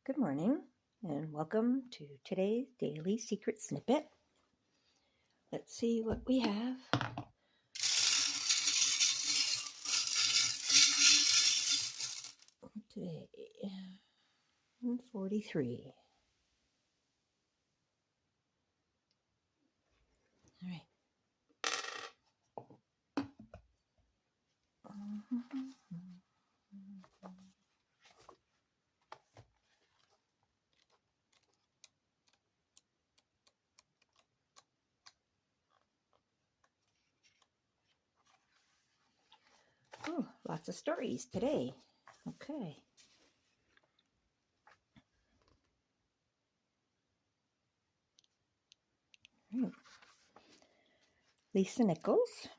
Good morning and welcome to today's daily secret snippet. Let's see what we have. Today, 143. All right. Oh, lots of stories today. Okay. Right. Lisa Nichols.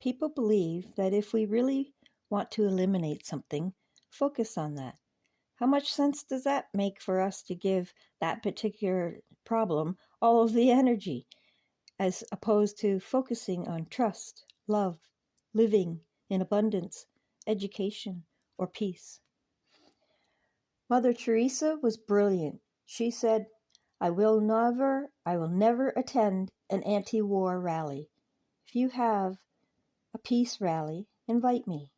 People believe that if we really want to eliminate something, focus on that. How much sense does that make for us to give that particular problem all of the energy, as opposed to focusing on trust, love, living in abundance, education, or peace? Mother Teresa was brilliant. She said, I will never attend an anti-war rally. If you have a peace rally, invite me.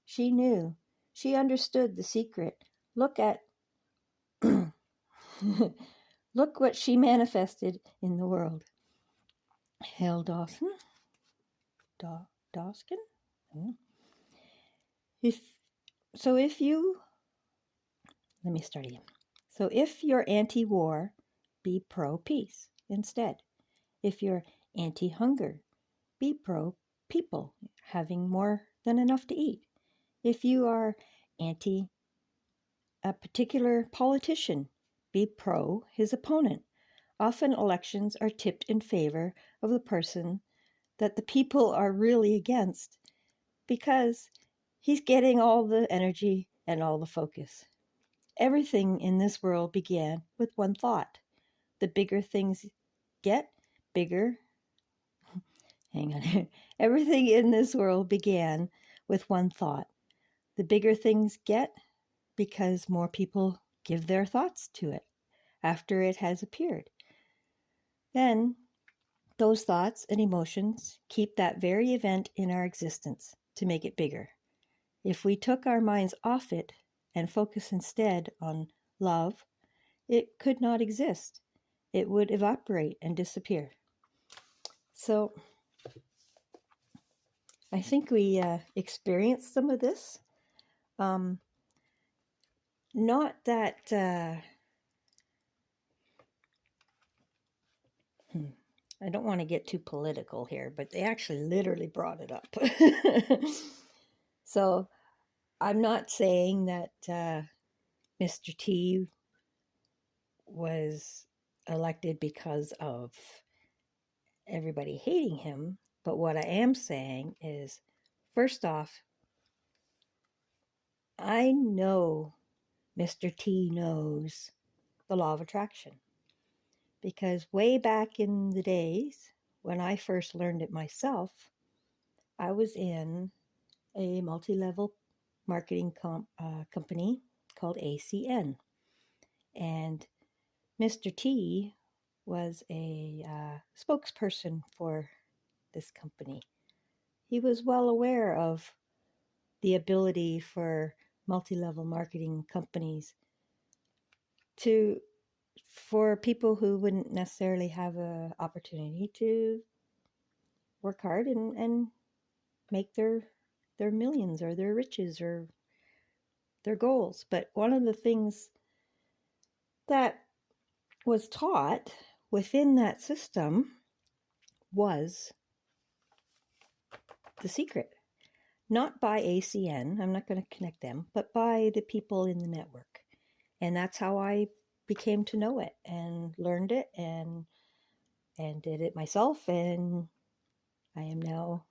She knew. She understood the secret. Look what she manifested in the world. Hale Dawson? Dawson? Let me start again. So if you're anti-war, be pro-peace instead. If you're anti-hunger, be pro-people having more than enough to eat. If you are anti a particular politician, be pro his opponent. Often elections are tipped in favor of the person that the people are really against because he's getting all the energy and all the focus. Everything in this world began with one thought. The bigger things get, bigger. Hang on. Everything in this world began with one thought. The bigger things get because more people give their thoughts to it after it has appeared. Then those thoughts and emotions keep that very event in our existence to make it bigger. If we took our minds off it and focus instead on love, it could not exist. It would evaporate and disappear. So I think we experienced some of this. Not that I don't want to get too political here, but they actually literally brought it up. So I'm not saying that Mr. T was elected because of everybody hating him. But what I am saying is, first off, I know Mr. T knows the law of attraction. Because way back in the days, when I first learned it myself, I was in a multi-level marketing company called ACN. And Mr. T was a spokesperson for this company. He was well aware of the ability for multi-level marketing companies for people who wouldn't necessarily have an opportunity to work hard and make their millions or their riches or their goals. But one of the things that was taught within that system was the secret. Not by ACN, I'm not going to connect them, but by the people in the network. And that's how I became to know it and learned it and did it myself. And I am now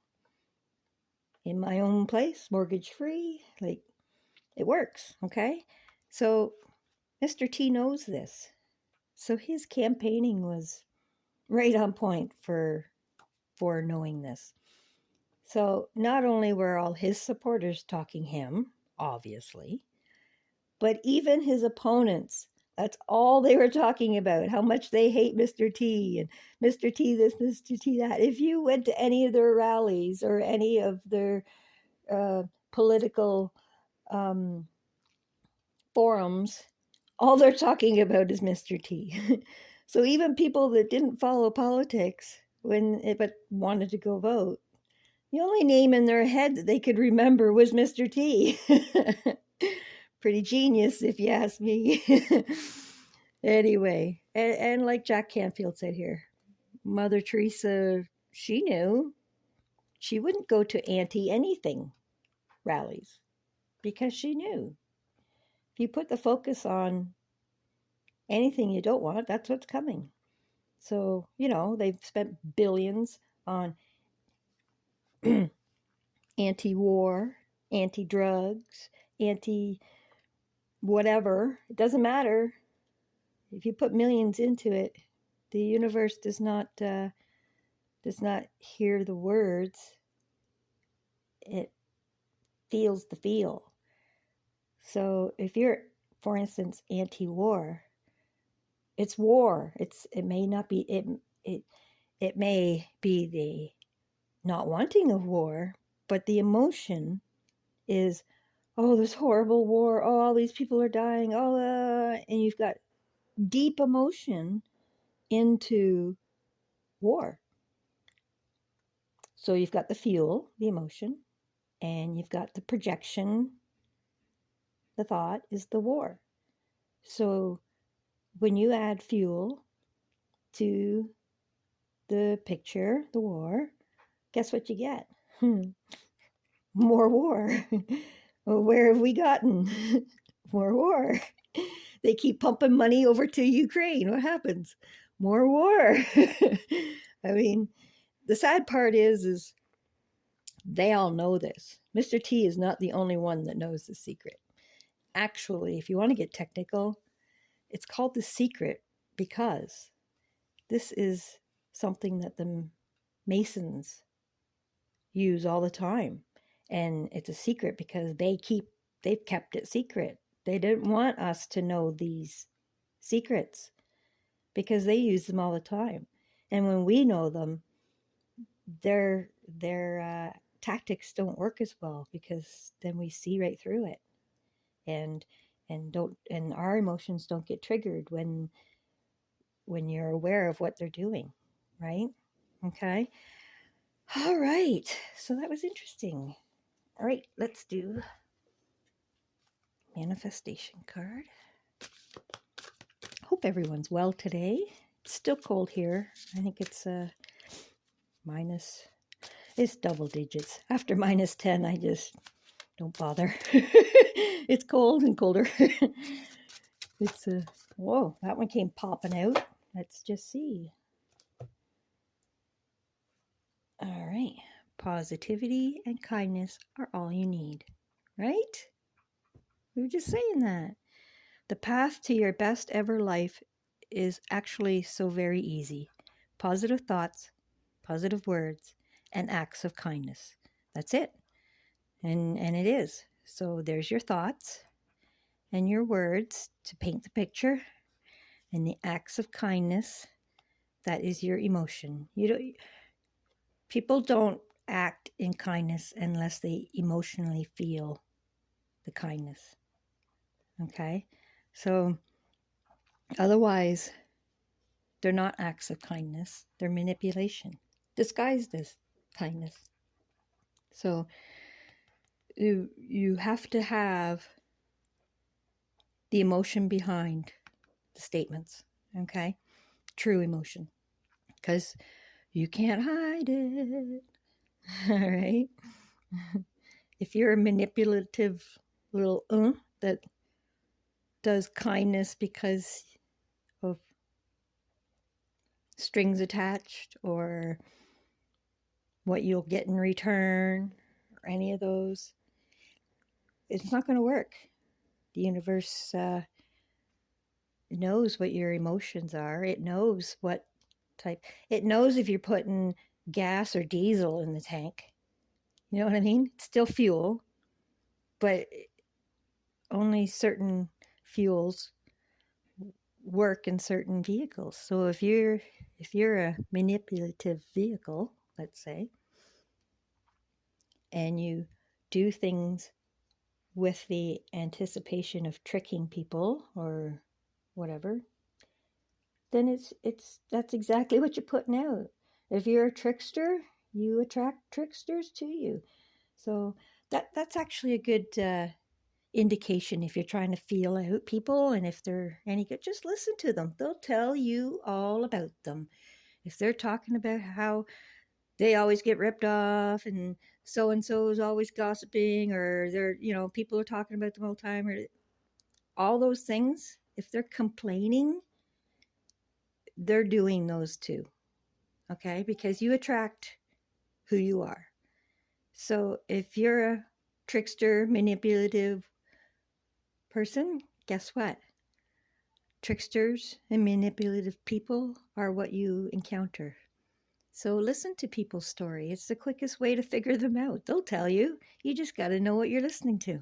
in my own place, mortgage free. Like, it works, okay? So Mr. T knows this. So his campaigning was right on point for knowing this. So not only were all his supporters talking him, obviously, But even his opponents, that's all they were talking about, how much they hate Mr. T and Mr. T this, Mr. T that. If you went to any of their rallies or any of their political forums, all they're talking about is Mr. T. So even people that didn't follow politics but wanted to go vote, the only name in their head that they could remember was Mr. T. Pretty genius, if you ask me. Anyway, and like Jack Canfield said here, Mother Teresa, she knew she wouldn't go to anti-anything rallies because she knew if you put the focus on anything you don't want, that's what's coming. So, they've spent billions on anti-war, anti-drugs, anti-whatever. It doesn't matter. If you put millions into it, the universe does not hear the words. It feels the feel. So if you're, for instance, anti-war, it's war. It may not be it may be the not wanting of war, but the emotion is, oh, there's horrible war. Oh, all these people are dying. Oh, and you've got deep emotion into war. So you've got the fuel, the emotion, and you've got the projection. The thought is the war. So when you add fuel to the picture, the war, guess what you get? More war. Well, where have we gotten? More war. They keep pumping money over to Ukraine. What happens? More war. I mean, the sad part is they all know this. Mr. T is not the only one that knows the secret. Actually, if you want to get technical, it's called the secret because this is something that the Masons use all the time. And it's a secret because they've kept it secret. They didn't want us to know these secrets because they use them all the time. And when we know them, their tactics don't work as well because then we see right through it. And our emotions don't get triggered when you're aware of what they're doing, right? Okay. All right. So that was interesting. All right, let's do manifestation card. Hope everyone's well today. It's still cold here. I think it's it's double digits. After -10, I just don't bother. It's cold and colder. It's whoa, that one came popping out. Let's just see. All right. Positivity and kindness are all you need, right? We were just saying that. The path to your best ever life is actually so very easy. Positive thoughts, positive words, and acts of kindness. That's it. And it is. So there's your thoughts and your words to paint the picture, and the acts of kindness, that is your emotion. People don't act in kindness unless they emotionally feel the kindness. Okay? So otherwise, they're not acts of kindness. They're manipulation, disguised as kindness. So you have to have the emotion behind the statements, okay? True emotion, because you can't hide it, all right? If you're a manipulative little that does kindness because of strings attached or what you'll get in return or any of those, it's not going to work. The universe knows what your emotions are. It knows what type. It knows if you're putting gas or diesel in the tank. You know what I mean? It's still fuel, but only certain fuels work in certain vehicles. So if you're a manipulative vehicle, let's say, and you do things with the anticipation of tricking people or whatever, then that's exactly what you're putting out. If you're a trickster, you attract tricksters to you. So that's actually a good indication if you're trying to feel out people, and if they're any good, just listen to them. They'll tell you all about them. If they're talking about how they always get ripped off and so is always gossiping, or they're, people are talking about them all the time, or all those things, if they're complaining, they're doing those too. Okay? Because you attract who you are. So if you're a trickster, manipulative person, guess what? Tricksters and manipulative people are what you encounter. So listen to people's story. It's the quickest way to figure them out. They'll tell you. You just got to know what you're listening to.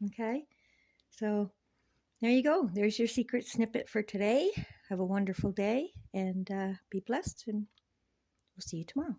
Okay? So there you go. There's your secret snippet for today. Have a wonderful day and be blessed. And we'll see you tomorrow.